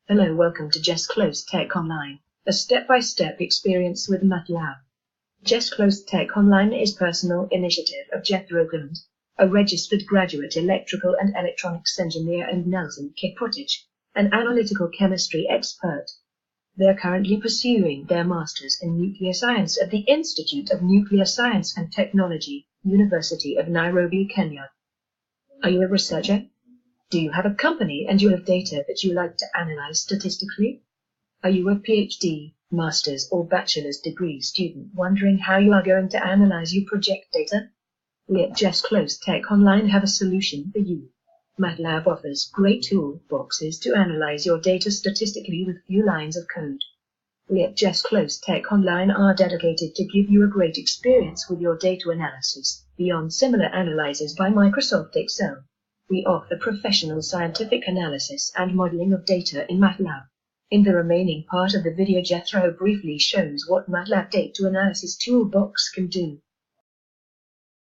Hello, welcome to Jesklose Tech Online, a step-by-step experience with MATLAB. Jesklose Tech Online is personal initiative of Jethro Gland, a registered graduate electrical and electronics engineer, and Nelson Kiprotich, an analytical chemistry expert. They are currently pursuing their masters in nuclear science at the Institute of Nuclear Science and Technology, University of Nairobi, Kenya. Are you a researcher? Do you have a company and you have data that you like to analyze statistically? Are you a PhD, master's or bachelor's degree student wondering how you are going to analyze your project data? We at Jesklose Tech Online have a solution for you. MATLAB offers great toolboxes to analyze your data statistically with few lines of code. We at Jesklose Tech Online are dedicated to give you a great experience with your data analysis beyond similar analyzes by Microsoft Excel. We offer professional scientific analysis and modeling of data in MATLAB. In the remaining part of the video, Jethro briefly shows what MATLAB data analysis toolbox can do.